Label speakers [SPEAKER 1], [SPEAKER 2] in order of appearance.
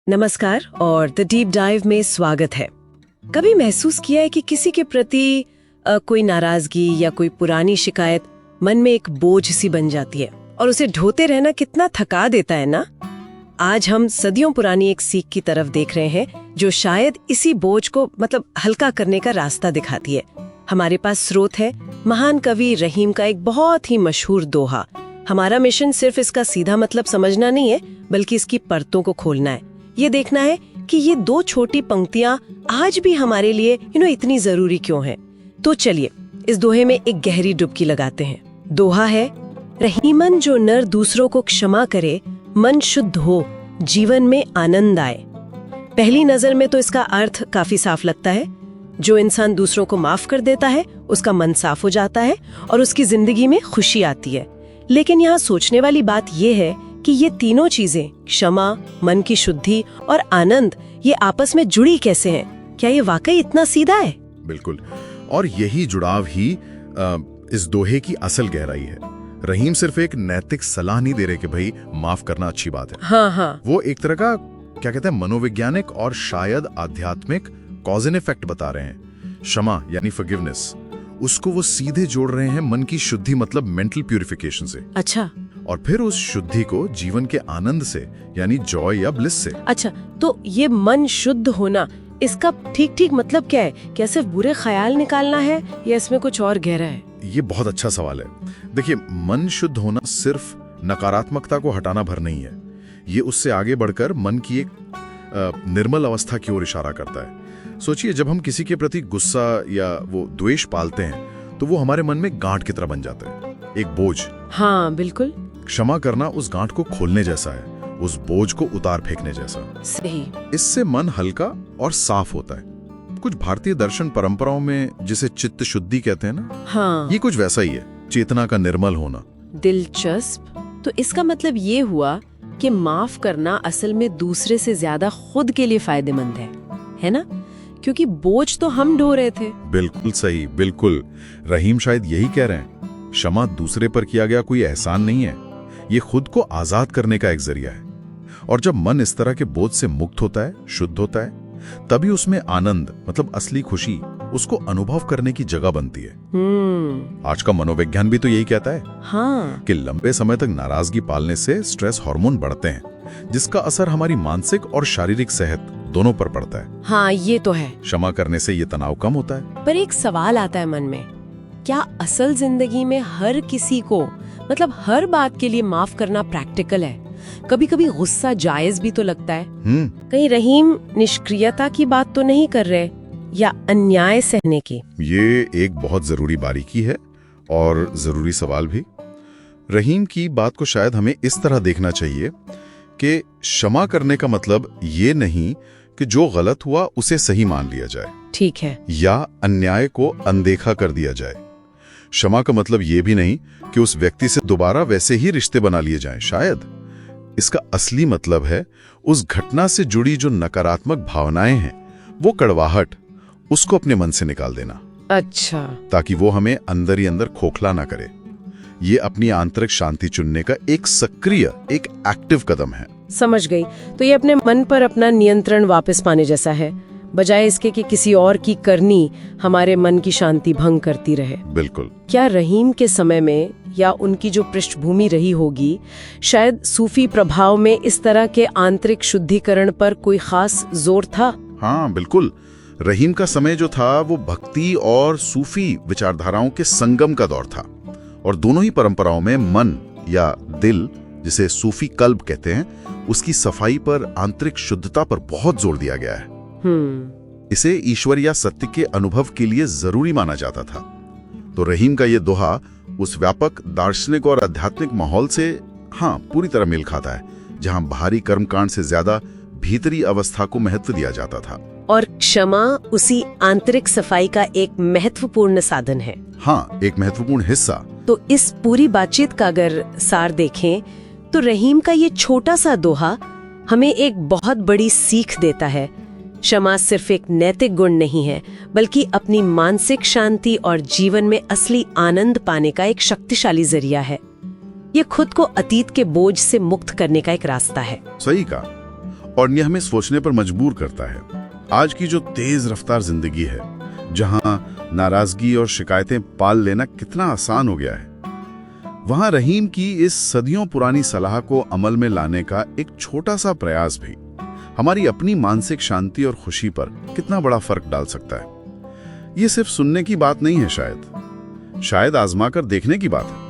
[SPEAKER 1] नमस्कार और the deep dive में स्वागत है। कभी महसूस किया है कि किसी के प्रति कोई नाराजगी या कोई पुरानी शिकायत मन में एक बोझ सी बन जाती है और उसे ढोते रहना कितना थका देता है ना। आज हम सदियों पुरानी एक सीख की तरफ देख रहे हैं जो शायद इसी बोझ को हल्का करने का रास्ता दिखाती है। हमारे पास स्रोत है महान कवि रहीम का एक बहुत ही मशहूर दोहा। हमारा मिशन सिर्फ इसका सीधा मतलब समझना नहीं है, बल्कि इसकी परतों को खोलना है। ये देखना है कि ये दो छोटी पंक्तियां आज भी हमारे लिए इतनी जरूरी क्यों हैं। तो चलिए इस दोहे में एक गहरी डुबकी लगाते हैं। दोहा है, रहीमन जो नर दूसरों को क्षमा करे, मन शुद्ध हो, जीवन में आनंद आए। पहली नजर में तो इसका अर्थ काफी साफ लगता है। जो इंसान दूसरों को माफ कर देता है उसका मन साफ हो जाता है और उसकी जिंदगी में खुशी आती है। लेकिन यहाँ सोचने वाली बात यह है कि ये तीनों चीजें, क्षमा, मन की शुद्धि और आनंद, ये आपस में जुड़ी कैसे हैं? क्या ये वाकई इतना सीधा है?
[SPEAKER 2] बिल्कुल, और यही जुड़ाव ही इस दोहे की असल गहराई है। रहीम सिर्फ एक नैतिक सलाह नहीं दे रहे कि भाई माफ करना अच्छी बात है।
[SPEAKER 1] हाँ।
[SPEAKER 2] वो एक तरह का क्या कहते हैं, मनोवैज्ञानिक और शायद आध्यात्मिक कॉज एंड इफेक्ट बता रहे हैं। क्षमा यानी फॉरगिवनेस, उसको वो सीधे जोड़ रहे हैं मन की शुद्धि मतलब मेंटल प्यूरिफिकेशन से।
[SPEAKER 1] अच्छा।
[SPEAKER 2] और फिर उस शुद्धि को जीवन के आनंद से यानी जॉय या ब्लिस से।
[SPEAKER 1] अच्छा, तो ये मन शुद्ध होना, इसका ठीक मतलब क्या है? क्या सिर्फ बुरे ख्याल निकालना है या इसमें कुछ और गहरा है?
[SPEAKER 2] ये बहुत अच्छा सवाल है। देखिए, मन शुद्ध होना सिर्फ नकारात्मकता को हटाना भर नहीं है। ये उससे आगे बढ़कर मन की एक निर्मल अवस्था की ओर इशारा करता है। सोचिए, जब हम किसी के प्रति गुस्सा या वो द्वेष पालते हैं तो वो हमारे मन में गांठ की तरह बन जाता है, एक बोझ।
[SPEAKER 1] हाँ बिल्कुल।
[SPEAKER 2] क्षमा करना उस गांठ को खोलने जैसा है, उस बोझ को उतार फेंकने जैसा।
[SPEAKER 1] सही।
[SPEAKER 2] इससे मन हल्का और साफ होता है। कुछ भारतीय दर्शन परंपराओं में जिसे चित्त शुद्धि कहते हैं ना,
[SPEAKER 1] हाँ,
[SPEAKER 2] ये कुछ वैसा ही है, चेतना का निर्मल होना।
[SPEAKER 1] दिलचस्प। तो इसका मतलब ये हुआ कि माफ करना असल में दूसरे से ज्यादा खुद के लिए फायदेमंद है ना? क्योंकि बोझ तो हम ढो रहे थे। बिल्कुल
[SPEAKER 2] सही, बिल्कुल। रहीम शायद यही कह रहे हैं, क्षमा दूसरे पर किया गया कोई एहसान नहीं है, ये खुद को आजाद करने का एक जरिया है। और जब मन इस तरह के बोझ से मुक्त होता है, शुद्ध होता है, तभी उसमें आनंद मतलब असली खुशी उसको अनुभव करने की जगह बनती है। आज का मनोविज्ञान भी तो यही कहता है।
[SPEAKER 1] हाँ।
[SPEAKER 2] कि लंबे समय तक नाराजगी पालने से स्ट्रेस हार्मोन बढ़ते हैं, जिसका असर हमारी मानसिक और शारीरिक सेहत दोनों पर पड़ता है।
[SPEAKER 1] हाँ, ये तो है।
[SPEAKER 2] क्षमा करने से ये तनाव कम होता है।
[SPEAKER 1] पर एक सवाल आता है मन में, क्या असल जिंदगी में हर किसी को हर बात के लिए माफ करना प्रैक्टिकल है? कभी कभी गुस्सा जायज भी तो लगता है। कहीं रहीम निष्क्रियता की बात तो नहीं कर रहे या अन्याय सहने की?
[SPEAKER 2] ये एक बहुत जरूरी बारीकी है और जरूरी सवाल भी। रहीम की बात को शायद हमें इस तरह देखना चाहिए कि क्षमा करने का मतलब ये नहीं कि जो गलत हुआ उसे सही मान लिया जाए,
[SPEAKER 1] ठीक है,
[SPEAKER 2] या अन्याय को अनदेखा कर दिया जाए। क्षमा का मतलब ये भी नहीं कि उस व्यक्ति से दोबारा वैसे ही रिश्ते बना लिए जाएं। शायद इसका असली मतलब है उस घटना से जुड़ी जो नकारात्मक भावनाएं हैं, वो कड़वाहट, उसको अपने मन से निकाल देना।
[SPEAKER 1] अच्छा।
[SPEAKER 2] ताकि वो हमें अंदर ही अंदर खोखला ना करे। ये अपनी आंतरिक शांति चुनने का एक सक्रिय, एक एक्टिव कदम है। समझ
[SPEAKER 1] गई। तो ये अपने मन पर अपना नियंत्रण वापस पाने जैसा है, बजाय इसके कि किसी और की करनी हमारे मन की शांति भंग करती रहे।
[SPEAKER 2] बिल्कुल।
[SPEAKER 1] क्या रहीम के समय में या उनकी जो पृष्ठभूमि रही होगी, शायद सूफी प्रभाव में इस तरह के आंतरिक शुद्धिकरण पर कोई खास जोर था?
[SPEAKER 2] हाँ बिल्कुल। रहीम का समय जो था वो भक्ति और सूफी विचारधाराओं के संगम का दौर था, और दोनों ही परंपराओं में मन या दिल, जिसे सूफी कल्ब कहते हैं, उसकी सफाई पर, आंतरिक शुद्धता पर बहुत जोर दिया गया है। इसे ईश्वर या सत्य के अनुभव के लिए जरूरी माना जाता था। तो रहीम का ये दोहा उस व्यापक दार्शनिक और आध्यात्मिक माहौल से पूरी तरह मेल खाता है, जहां बाहरी कर्मकांड से ज्यादा भीतरी अवस्था को महत्व दिया जाता था।
[SPEAKER 1] और क्षमा उसी आंतरिक सफाई का एक महत्वपूर्ण साधन है।
[SPEAKER 2] हाँ, एक महत्वपूर्ण हिस्सा।
[SPEAKER 1] तो इस पूरी बातचीत का अगर सार देखें तो रहीम का ये छोटा सा दोहा हमें एक बहुत बड़ी सीख देता है। क्षमा सिर्फ एक नैतिक गुण नहीं है, बल्कि अपनी मानसिक शांति और जीवन में असली आनंद पाने का एक शक्तिशाली जरिया है। ये खुद को अतीत के बोझ से मुक्त करने का एक रास्ता है।
[SPEAKER 2] सही कहा। और ये हमें सोचने पर मजबूर करता है। आज की जो तेज रफ्तार जिंदगी है, जहां नाराजगी और शिकायतें पाल लेना कितना आसान हो गया है, वहां रहीम की इस सदियों पुरानी सलाह को अमल में लाने का एक छोटा सा प्रयास भी हमारी अपनी मानसिक शांति और खुशी पर कितना बड़ा फर्क डाल सकता है। ये सिर्फ सुनने की बात नहीं है, शायद आजमा कर देखने की बात है।